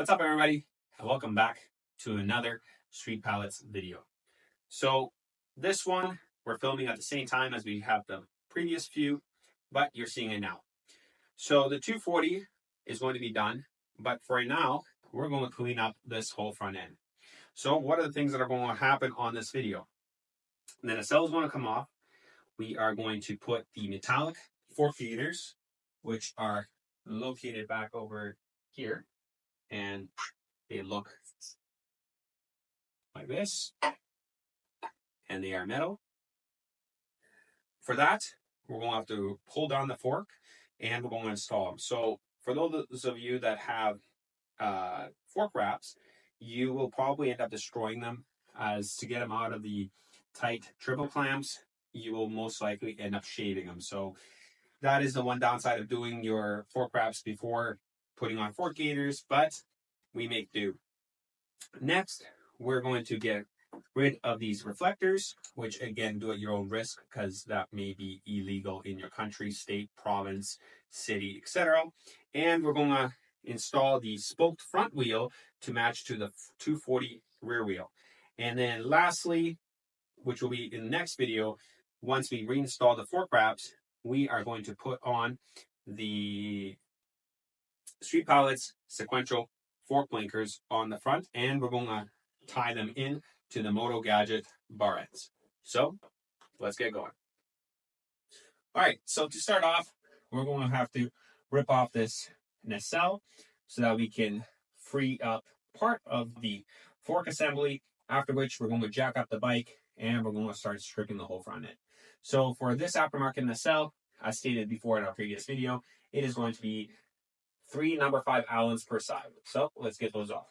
What's up, everybody? Welcome back to another Street Pallets video. So this one we're filming at the same time as we have the previous few, but you're seeing it now. So the 240 is going to be done, but for right now, we're going to clean up this whole front end. So what are the things that are going to happen on this video? And then the cell is going to come off. We are going to put the metallic fork gaiters, which are located back over here, and they look like this, and they are metal. For that, we're going to have to pull down the fork, and we're going to install them. So for those of you that have fork wraps, you will probably end up destroying them, as to get them out of the tight triple clamps, you will most likely end up shaving them. So that is the one downside of doing your fork wraps before putting on fork gaiters, but we make do. Next, we're going to get rid of these reflectors, which again, do at your own risk, because that may be illegal in your country, state, province, city, etc. And we're going to install the spoked front wheel to match to the 240 rear wheel. And then lastly, which will be in the next video, once we reinstall the fork wraps, we are going to put on the Street Pallets sequential fork blinkers on the front, and we're going to tie them in to the Moto Gadget bar ends. So let's get going. All right, so to start off, we're going to have to rip off this nacelle so that we can free up part of the fork assembly, after which we're going to jack up the bike and we're going to start stripping the whole front end. So for this aftermarket nacelle, as stated before in our previous video, it is going to be 3 number 5 Allens per side. So let's get those off.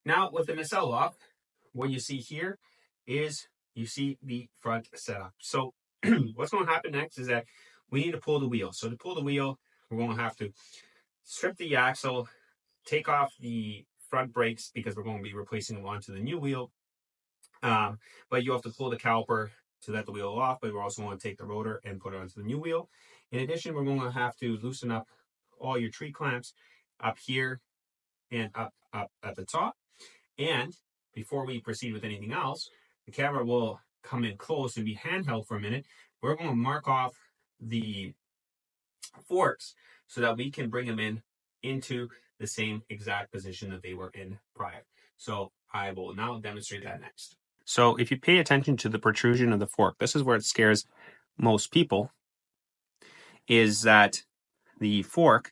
Now with the nacelle off, what you see here is you see the front setup. So what's going to happen next is that we need to pull the wheel. So to pull the wheel, we're going to have to strip the axle, take off the front brakes because we're going to be replacing them onto the new wheel. But you have to pull the caliper to let the wheel off, but we're also going to take the rotor and put it onto the new wheel. In addition, we're going to have to loosen up all your tree clamps up here and up at the top. And before we proceed with anything else, the camera will come in close and be handheld for a minute. We're going to mark off the forks so that we can bring them into the same exact position that they were in prior. So I will now demonstrate that next. So if you pay attention to the protrusion of the fork, this is where it scares most people, is that the fork,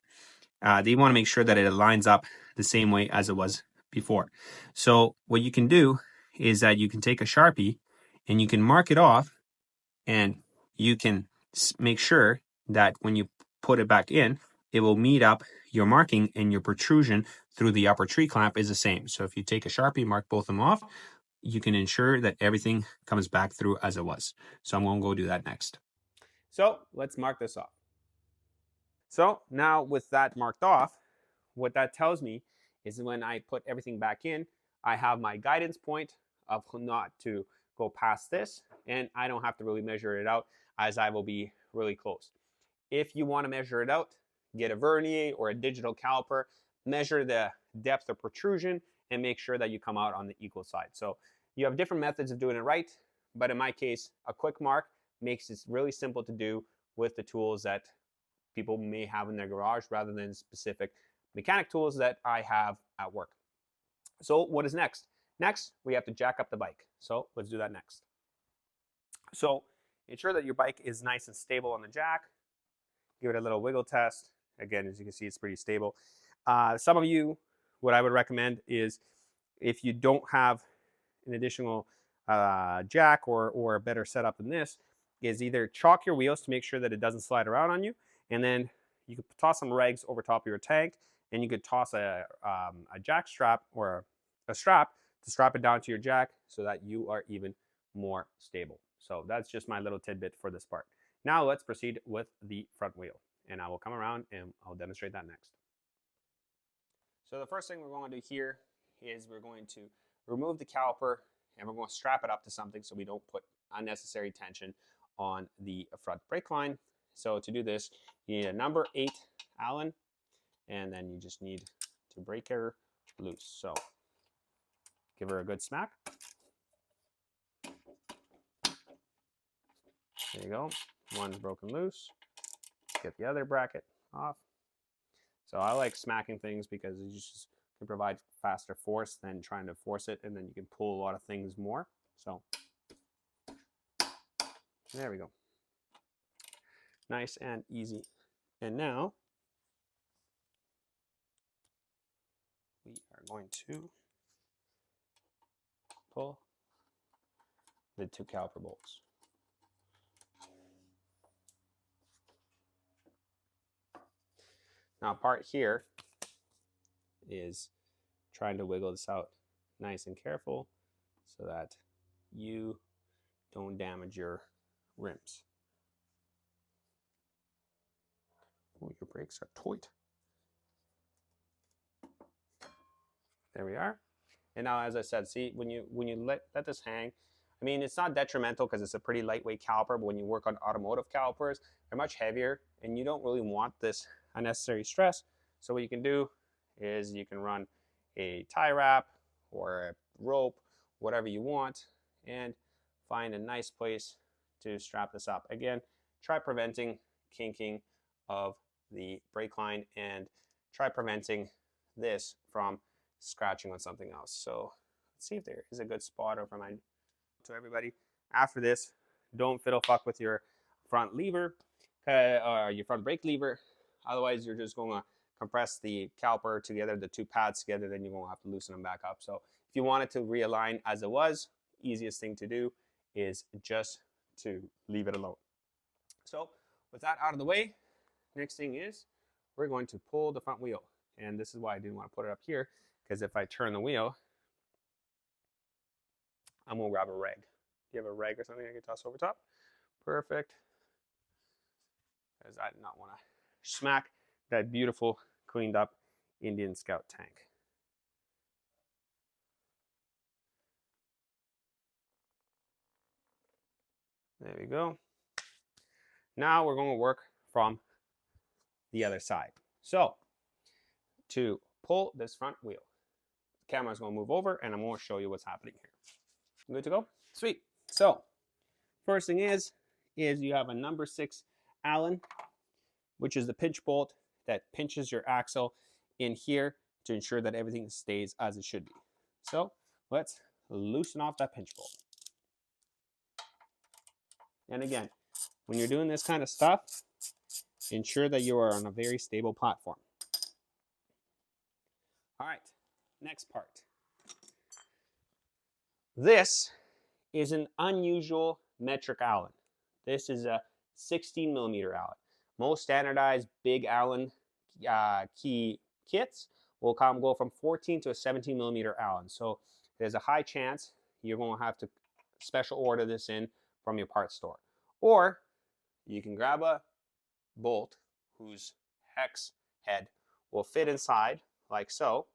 they want to make sure that it lines up the same way as it was before. So what you can do is that you can take a Sharpie and you can mark it off, and you can make sure that when you put it back in, it will meet up your marking, and your protrusion through the upper tree clamp is the same. So if you take a Sharpie, mark both of them off, you can ensure that everything comes back through as it was. So I'm going to go do that next. So let's mark this off. So now with that marked off, what that tells me is when I put everything back in, I have my guidance point of not to go past this, and I don't have to really measure it out, as I will be really close. If you want to measure it out, get a vernier or a digital caliper, measure the depth of protrusion, and make sure that you come out on the equal side. So you have different methods of doing it right, but in my case, a quick mark makes it really simple to do with the tools that people may have in their garage rather than specific mechanic tools that I have at work. So what is next? Next, we have to jack up the bike. So let's do that next. So ensure that your bike is nice and stable on the jack. Give it a little wiggle test. Again, as you can see, it's pretty stable. Some of you, what I would recommend is, if you don't have an additional jack or a better setup than this, is either chalk your wheels to make sure that it doesn't slide around on you, and then you could toss some rags over top of your tank, and you could toss a jack strap or a strap to strap it down to your jack so that you are even more stable. So that's just my little tidbit for this part. Now let's proceed with the front wheel, and I will come around and I'll demonstrate that next. So the first thing we're going to do here is we're going to remove the caliper and we're going to strap it up to something so we don't put unnecessary tension on the front brake line. So to do this, you need a number 8 Allen, and then you just need to break her loose. So give her a good smack. There you go. One's broken loose. Let's get the other bracket off. So I like smacking things because you just can provide faster force than trying to force it, and then you can pull a lot of things more. So there we go. Nice and easy. And now we are going to pull the 2 caliper bolts. Now part here is trying to wiggle this out nice and careful so that you don't damage your rims. Oh, your brakes are tight. There we are. And now, as I said, see, when you let this hang, I mean, it's not detrimental because it's a pretty lightweight caliper, but when you work on automotive calipers, they're much heavier, and you don't really want this unnecessary stress. So what you can do is you can run a tie wrap or a rope, whatever you want, and find a nice place to strap this up. Again, try preventing kinking of the brake line, and try preventing this from scratching on something else. So let's see if there is a good spot over my. To everybody, after this, don't fiddle fuck with your front lever or your front brake lever. Otherwise, you're just going to compress the caliper together, the 2 pads together, then you're going to have to loosen them back up. So if you want it to realign as it was, easiest thing to do is just to leave it alone. So with that out of the way, next thing is we're going to pull the front wheel. And this is why I didn't want to put it up here, because if I turn the wheel, I'm going to grab a rag. Do you have a rag or something I can toss over top? Perfect. Because I do not want to smack that beautiful, cleaned up Indian Scout tank. There we go. Now we're going to work from the other side. So to pull this front wheel, the camera is going to move over and I'm going to show you what's happening here. Good to go? Sweet. So first thing is you have a number 6 Allen, which is the pinch bolt that pinches your axle in here to ensure that everything stays as it should be. So let's loosen off that pinch bolt. And again, when you're doing this kind of stuff, ensure that you are on a very stable platform. All right, next part. This is an unusual metric Allen. This is a 16 millimeter Allen. Most standardized big Allen key kits will go from 14 to a 17 millimeter Allen. So there's a high chance you're going to have to special order this in from your parts store. Or you can grab a bolt whose hex head will fit inside like so.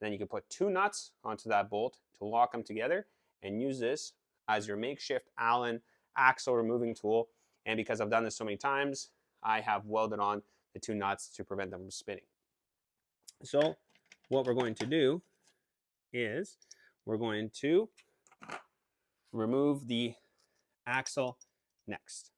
Then you can put 2 nuts onto that bolt to lock them together and use this as your makeshift Allen axle removing tool. And because I've done this so many times, I have welded on the 2 nuts to prevent them from spinning. So what we're going to do is we're going to remove the axle next.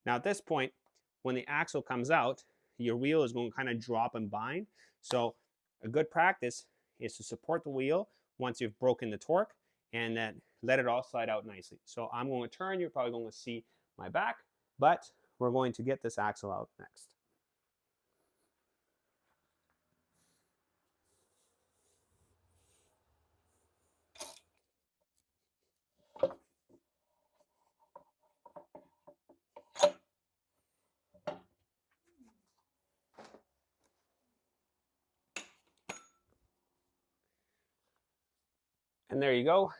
Now at this point, when the axle comes out, your wheel is going to kind of drop and bind. So a good practice is to support the wheel once you've broken the torque and then let it all slide out nicely. So I'm going to turn, you're probably going to see my back, but we're going to get this axle out next. And there you go.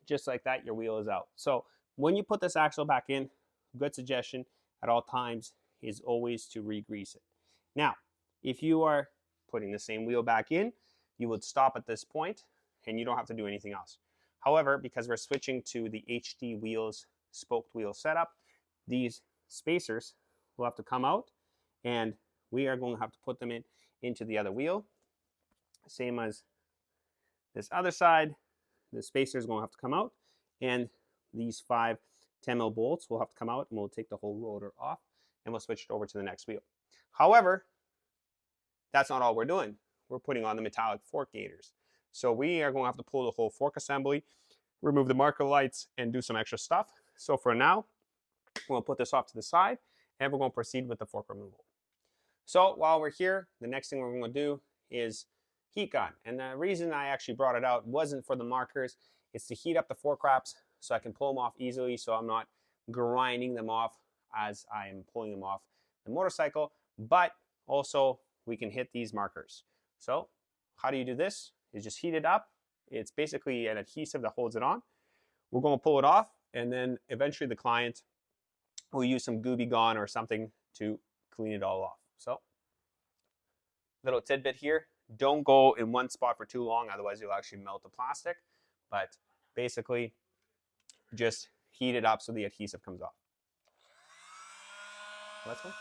Just like that, your wheel is out. So when you put this axle back in, good suggestion at all times is always to re-grease it. Now, if you are putting the same wheel back in, you would stop at this point and you don't have to do anything else. However, because we're switching to the HD wheels, spoked wheel setup, these spacers will have to come out, and we are going to have to put them into the other wheel. Same as this other side, the spacer is going to have to come out, and these 5 10mm bolts will have to come out, and we'll take the whole rotor off, and we'll switch it over to the next wheel. However, that's not all we're doing. We're putting on the metallic fork gaiters. So we are going to have to pull the whole fork assembly, remove the marker lights, and do some extra stuff. So for now, we'll put this off to the side, and we're going to proceed with the fork removal. So while we're here, the next thing we're going to do is heat gun. And the reason I actually brought it out wasn't for the markers. It's to heat up the fork wraps so I can pull them off easily, so I'm not grinding them off as I am pulling them off the motorcycle. But also, we can hit these markers. So how do you do this? You just heat it up. It's basically an adhesive that holds it on. We're going to pull it off, and then eventually the client will use some Gooby Gone or something to clean it all off. So, little tidbit here, don't go in one spot for too long, otherwise you'll actually melt the plastic. But basically, just heat it up so the adhesive comes off. Let's go.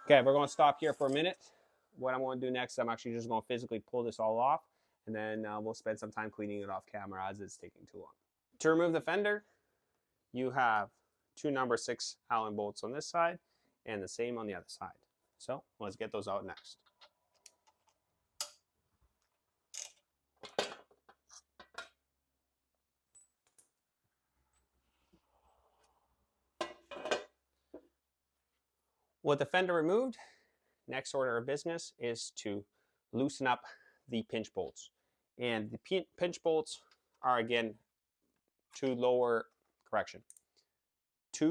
Okay, we're going to stop here for a minute. What I'm going to do next, I'm actually just going to physically pull this all off, and then we'll spend some time cleaning it off camera as it's taking too long. To remove the fender, you have 2 number 6 Allen bolts on this side and the same on the other side. So let's get those out next. With the fender removed, next order of business is to loosen up the pinch bolts. And the pinch bolts are, again, 2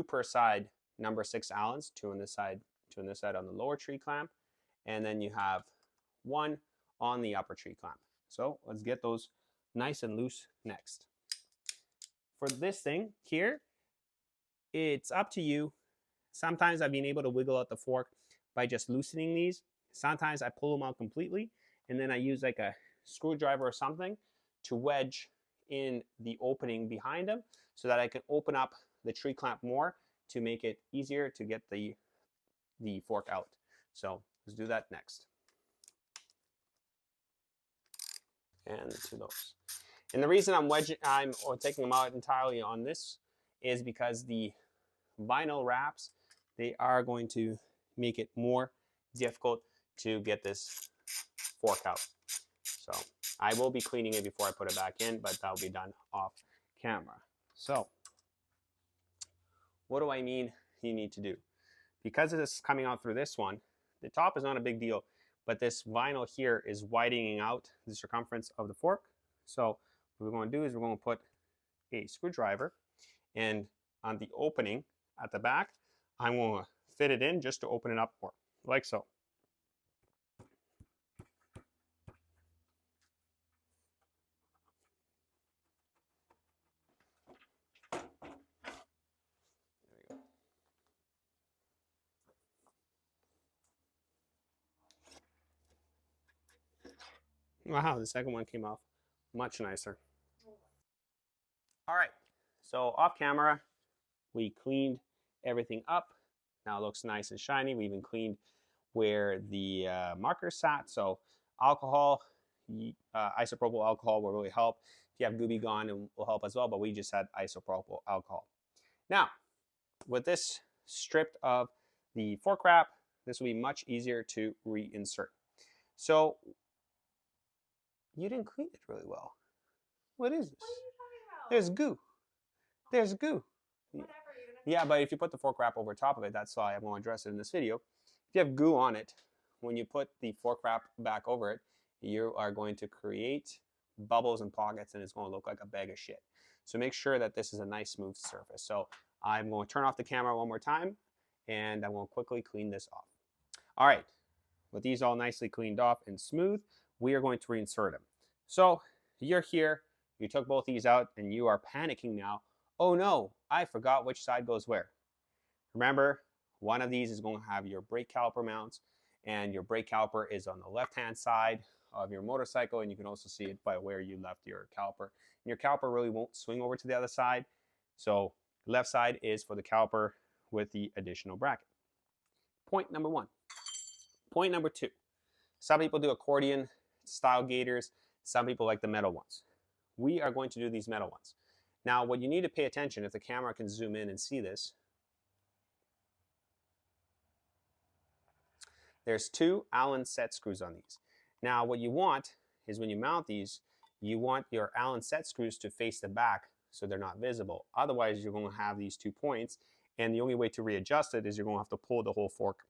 per side, number 6 Allens, 2 on this side, 2 on this side on the lower tree clamp, and then you have 1 on the upper tree clamp. So let's get those nice and loose next. For this thing here, it's up to you. Sometimes I've been able to wiggle out the fork by just loosening these. Sometimes I pull them out completely, and then I use like a screwdriver or something to wedge in the opening behind them so that I can open up the tree clamp more to make it easier to get the fork out. So let's do that next. And to those. And the reason I'm taking them out entirely on this is because the vinyl wraps, they are going to make it more difficult to get this fork out. So I will be cleaning it before I put it back in, but that'll be done off camera. So what do I mean you need to do? Because this is coming out through this one, the top is not a big deal, but this vinyl here is widening out the circumference of the fork. So what we're going to do is we're going to put a screwdriver, and on the opening at the back, I'm going to fit it in just to open it up more, like so. Wow, the second one came off much nicer. All right, so off camera, we cleaned everything up. Now it looks nice and shiny. We even cleaned where the markers sat. So alcohol, isopropyl alcohol will really help. If you have Gooby Gone, it will help as well, but we just had isopropyl alcohol. Now, with this stripped of the fork wrap, this will be much easier to reinsert. So you didn't clean it really well. What is this? What are you talking about? There's goo. There's goo. Whatever. Yeah, but if you put the fork wrap over top of it, that's why I'm going to address it in this video. If you have goo on it, when you put the fork wrap back over it, you are going to create bubbles and pockets, and it's going to look like a bag of shit. So make sure that this is a nice smooth surface. So I'm going to turn off the camera one more time, and I'm going to quickly clean this off. All right, with these all nicely cleaned off and smooth, we are going to reinsert them. So You're here, you took both these out, and you are panicking now. Oh no, I forgot which side goes where. Remember, one of these is going to have your brake caliper mounts, and your brake caliper is on the left-hand side of your motorcycle, and you can also see it by where you left your caliper. And your caliper really won't swing over to the other side, so left side is for the caliper with the additional bracket. Point number one. Point number two. Some people do accordion style gaiters. Some people like the metal ones. We are going to do these metal ones. Now, what you need to pay attention, if the camera can zoom in and see this, there's 2 Allen set screws on these. Now, what you want is when you mount these, you want your Allen set screws to face the back so they're not visible. Otherwise, you're going to have these 2 points, and the only way to readjust it is you're going to have to pull the whole fork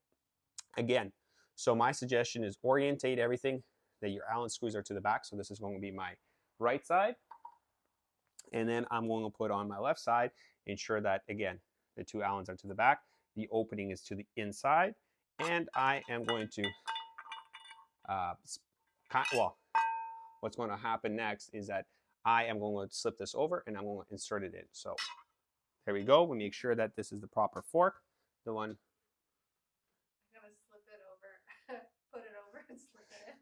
again. So my suggestion is orientate everything that your Allen screws are to the back. So this is going to be my right side. And then I'm going to put on my left side, ensure that, again, the 2 Allens are to the back. The opening is to the inside. And I am going to, what's going to happen next is that I am going to slip this over and I'm going to insert it in. So there we go. We make sure that this is the proper fork. The one. I'm going to slip it over, put it over and slip it in.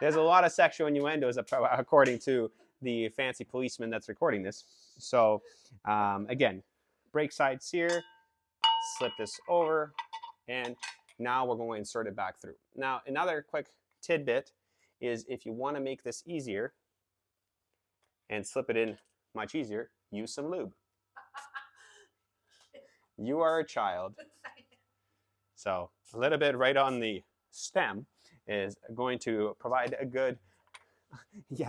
There's a lot of sexual innuendos according to the fancy policeman that's recording this. So again, brake sides here, slip this over, and now we're going to insert it back through. Now, another quick tidbit is if you want to make this easier and slip it in much easier, use some lube. You are a child. So a little bit right on the stem is going to provide a good,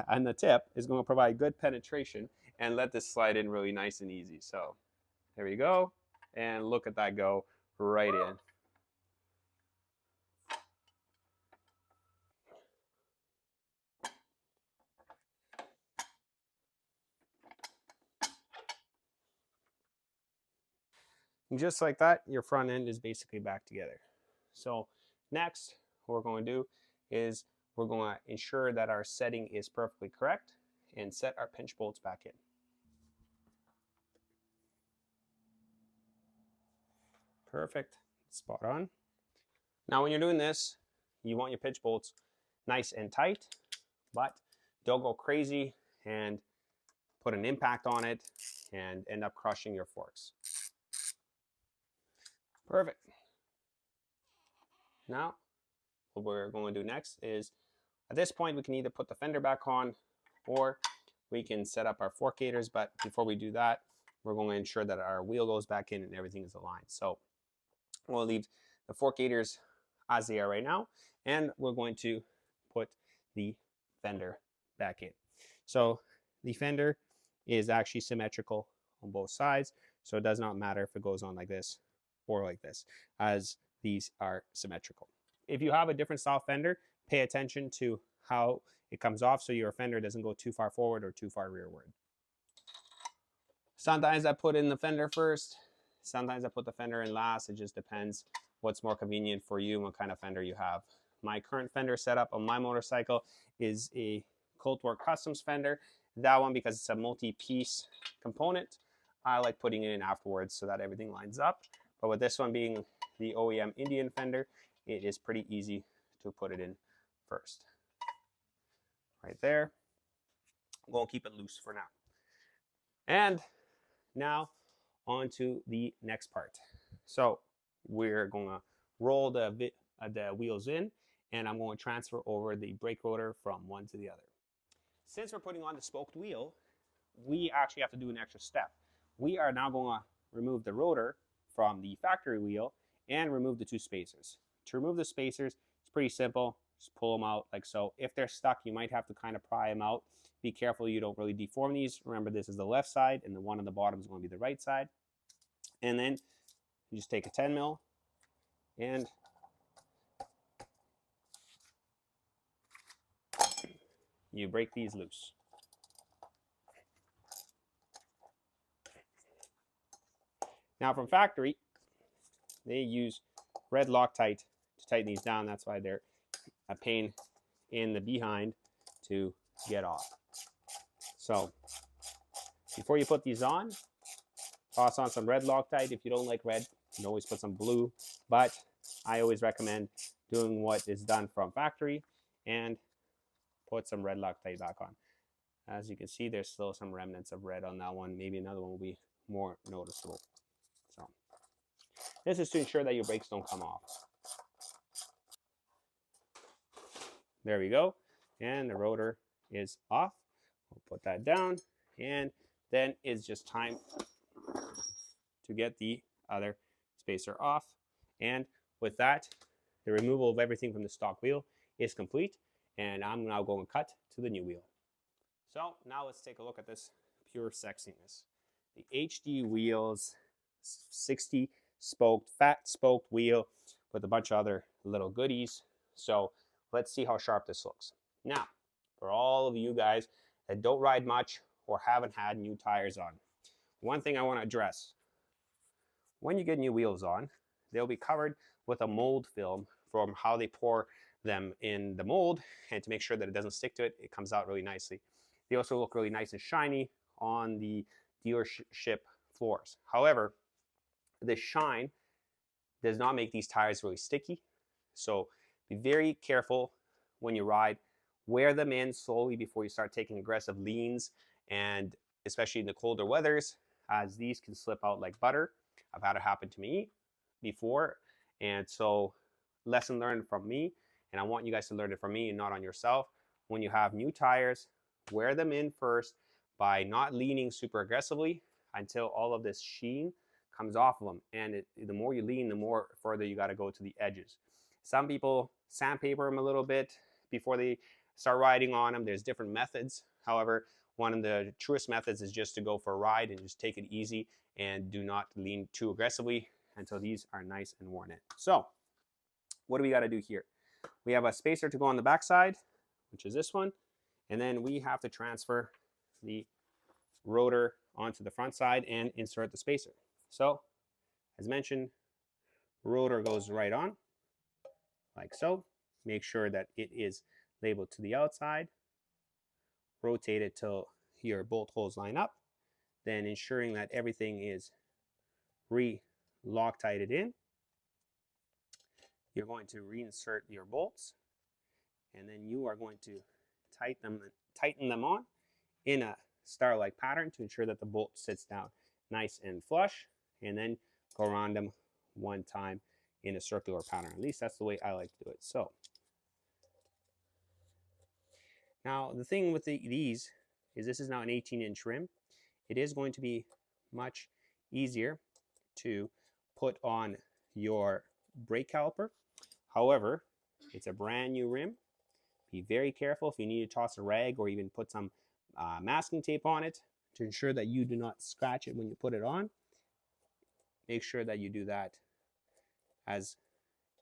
and the tip is going to provide good penetration and let this slide in really nice and easy. So there we go. And look at that go right in. And just like that, your front end is basically back together. So next, what we're going to do is we're going to ensure that our setting is perfectly correct and set our pinch bolts back in. Perfect, spot on. Now when you're doing this, you want your pinch bolts nice and tight, but don't go crazy and put an impact on it and end up crushing your forks. Perfect. Now, what we're going to do next is, at this point, we can either put the fender back on or we can set up our fork gaiters, but before we do that, we're going to ensure that our wheel goes back in and everything is aligned. So we'll leave the fork gaiters as they are right now, and we're going to put the fender back in. So the fender is actually symmetrical on both sides, so it does not matter if it goes on like this or like this, as these are symmetrical. If you have a different style fender, pay attention to how it comes off so your fender doesn't go too far forward or too far rearward. Sometimes I put in the fender first, sometimes I put the fender in last. It just depends what's more convenient for you and what kind of fender you have. My current fender setup on my motorcycle is a CultWerk Customs fender. That one, because it's a multi-piece component, I like putting it in afterwards so that everything lines up. But with this one being the OEM Indian fender, it is pretty easy to put it in first. Right there. We'll keep it loose for now. And now on to the next part. So we're going to roll the wheels in, and I'm going to transfer over the brake rotor from one to the other. Since we're putting on the spoked wheel, we actually have to do an extra step. We are now going to remove the rotor from the factory wheel and remove the 2 spacers. To remove the spacers, it's pretty simple. Just pull them out like so. If they're stuck, you might have to kind of pry them out. Be careful you don't really deform these. Remember, this is the left side, and the one on the bottom is going to be the right side. And then you just take a 10 mil and you break these loose. Now from factory, they use red Loctite to tighten these down. That's why they're a pain in the behind to get off. So before you put these on, toss on some red Loctite. If you don't like red, you can always put some blue, but I always recommend doing what is done from factory and put some red Loctite back on. As you can see, there's still some remnants of red on that one. Maybe another one will be more noticeable. So this is to ensure that your brakes don't come off. There we go. And the rotor is off. We'll put that down. And then it's just time to get the other spacer off. And with that, the removal of everything from the stock wheel is complete. And I'm now going to cut to the new wheel. So now let's take a look at this pure sexiness. The HD wheels, 60 spoked, fat spoked wheel with a bunch of other little goodies. So let's see how sharp this looks. Now, for all of you guys that don't ride much or haven't had new tires on, one thing I want to address. When you get new wheels on, they'll be covered with a mold film from how they pour them in the mold, and to make sure that it doesn't stick to it, it comes out really nicely. They also look really nice and shiny on the dealership floors. However, the shine does not make these tires really sticky. So be very careful when you ride. Wear them in slowly before you start taking aggressive leans, and especially in the colder weathers, as these can slip out like butter. I've had it happen to me before, and so lesson learned from me, and I want you guys to learn it from me and not on yourself. When you have new tires, wear them in first by not leaning super aggressively until all of this sheen comes off of them. And the more you lean, the more further you got to go to the edges. Some people sandpaper them a little bit before they start riding on them. There's different methods. However, one of the truest methods is just to go for a ride and just take it easy and do not lean too aggressively until these are nice and worn in. So what do we got to do here? We have a spacer to go on the back side, which is this one. And then we have to transfer the rotor onto the front side and insert the spacer. So, as mentioned, rotor goes right on, like so. Make sure that it is labeled to the outside. Rotate it till your bolt holes line up. Then ensuring that everything is re-Loctited in. You're going to reinsert your bolts, and then you are going to tighten them on in a star-like pattern to ensure that the bolt sits down nice and flush, and then go around them one time in a circular pattern. At least that's the way I like to do it. So now the thing with these is this is now an 18-inch rim. It is going to be much easier to put on your brake caliper. However, it's a brand new rim. Be very careful if you need to toss a rag or even put some masking tape on it to ensure that you do not scratch it when you put it on. Make sure that you do that, as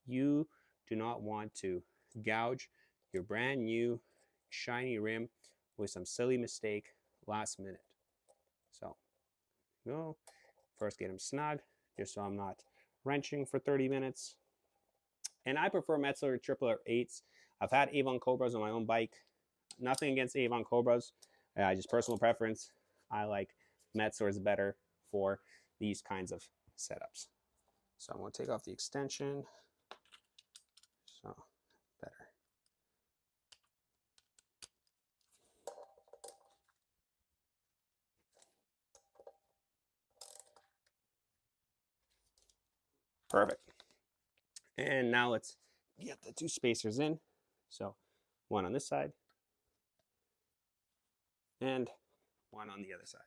you do not want to gouge your brand new shiny rim with some silly mistake last minute. So, go. First get them snug, just so I'm not wrenching for 30 minutes. And I prefer Metzeler 888s. I've had Avon Cobras on my own bike. Nothing against Avon Cobras, just personal preference. I like Metzelers better for these kinds of setups. So I'm going to take off the extension. So better. Perfect. And now let's get the two spacers in. So one on this side and one on the other side.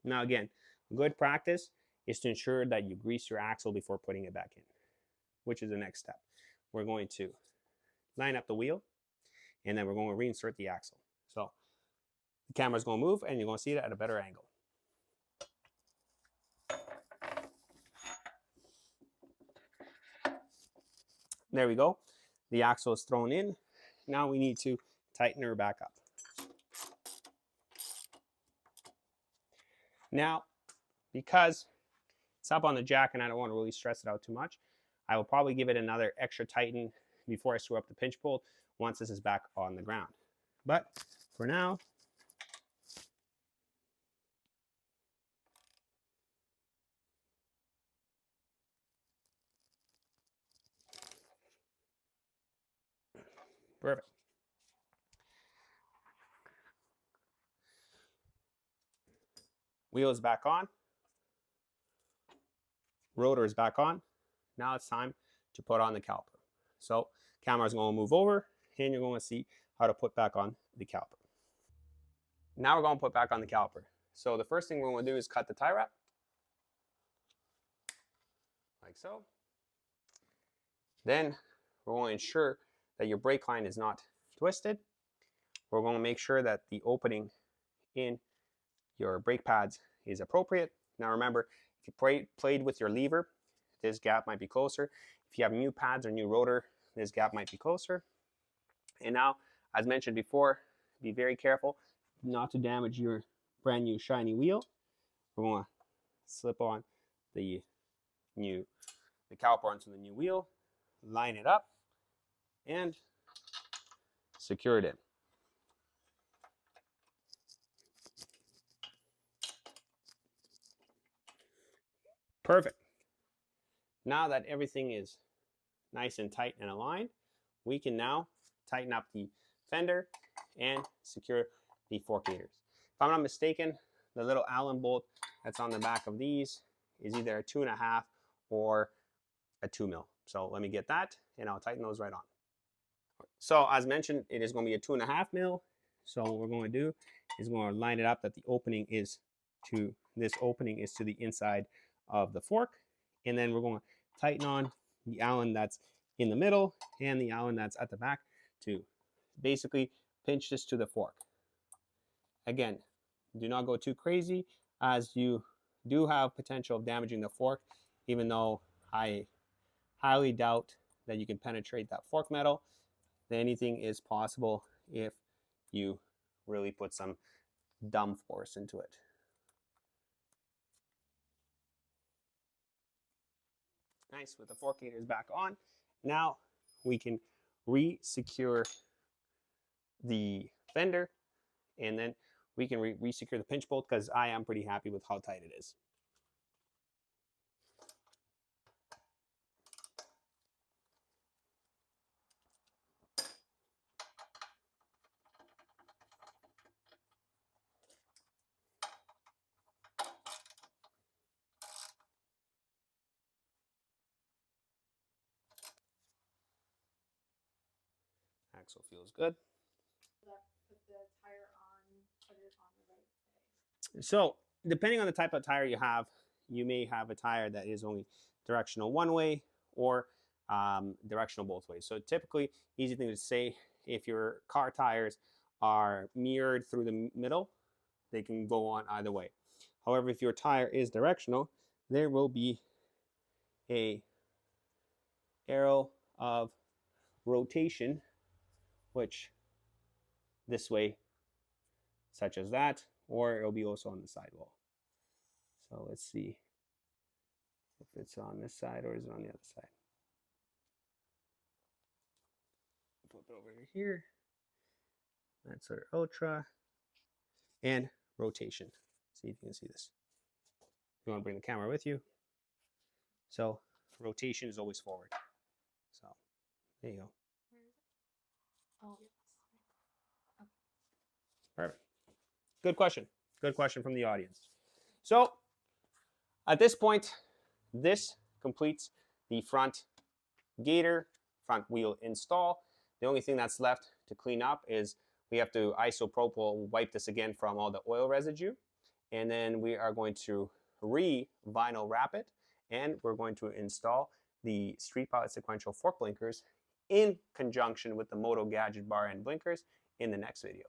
Now again, good practice is to ensure that you grease your axle before putting it back in, which is the next step. We're going to line up the wheel, and then we're going to reinsert the axle. So the camera's going to move, and you're going to see it at a better angle. There we go. The axle is thrown in. Now we need to tighten her back up. Now, because it's up on the jack and I don't want to really stress it out too much, I will probably give it another extra tighten before I screw up the pinch pull. once this is back on the ground. But for now, perfect. Wheel is back on. Rotor is back on. Now it's time to put on the caliper. So camera is going to move over and you're going to see how to put back on the caliper. Now we're going to put back on the caliper. So the first thing we're going to do is cut the tie wrap. Like so. Then we're going to ensure that your brake line is not twisted. We're going to make sure that the opening in your brake pads is appropriate. Now remember, if you played with your lever, this gap might be closer. If you have new pads or new rotor, this gap might be closer. And now, as mentioned before, be very careful not to damage your brand new shiny wheel. We're going to slip on the caliper onto the new wheel, line it up, and secure it in. Perfect. Now that everything is nice and tight and aligned, we can now tighten up the fender and secure the fork gaiters. If I'm not mistaken, the little Allen bolt that's on the back of these is either a 2.5 or a 2 mil. So let me get that and I'll tighten those right on. So as mentioned, it is going to be a 2.5 mil. So what we're going to do is we're going to line it up that the opening is to, this opening is to the inside of the fork. And then we're going to tighten on the Allen that's in the middle and the Allen that's at the back to basically pinch this to the fork. Again, do not go too crazy as you do have potential of damaging the fork, even though I highly doubt that you can penetrate that fork metal. Anything is possible if you really put some dumb force into it. Nice, with the fork gaiters back on. Now we can re-secure the fender and then we can re-secure the pinch bolt because I am pretty happy with how tight it is. Axle feels good. Put the tire on, put it on the right way. So depending on the type of tire you have, you may have a tire that is only directional one way or directional both ways. So typically, easy thing to say, if your car tires are mirrored through the middle, they can go on either way. However, if your tire is directional, there will be a arrow of rotation, which this way, such as that, or it'll be also on the sidewall. So let's see if it's on this side or is it on the other side. Flip it over here. That's our ultra and rotation. See if you can see this. You want to bring the camera with you. So rotation is always forward. So there you go. Where is it? Oh, yes. Okay. Perfect. Good question. Good question from the audience. So at this point, this completes the front gaiter, front wheel install. The only thing that's left to clean up is we have to isopropyl wipe this again from all the oil residue. And then we are going to re-vinyl wrap it. And we're going to install the Street Pilot sequential fork blinkers in conjunction with the Moto Gadget bar end blinkers in the next video.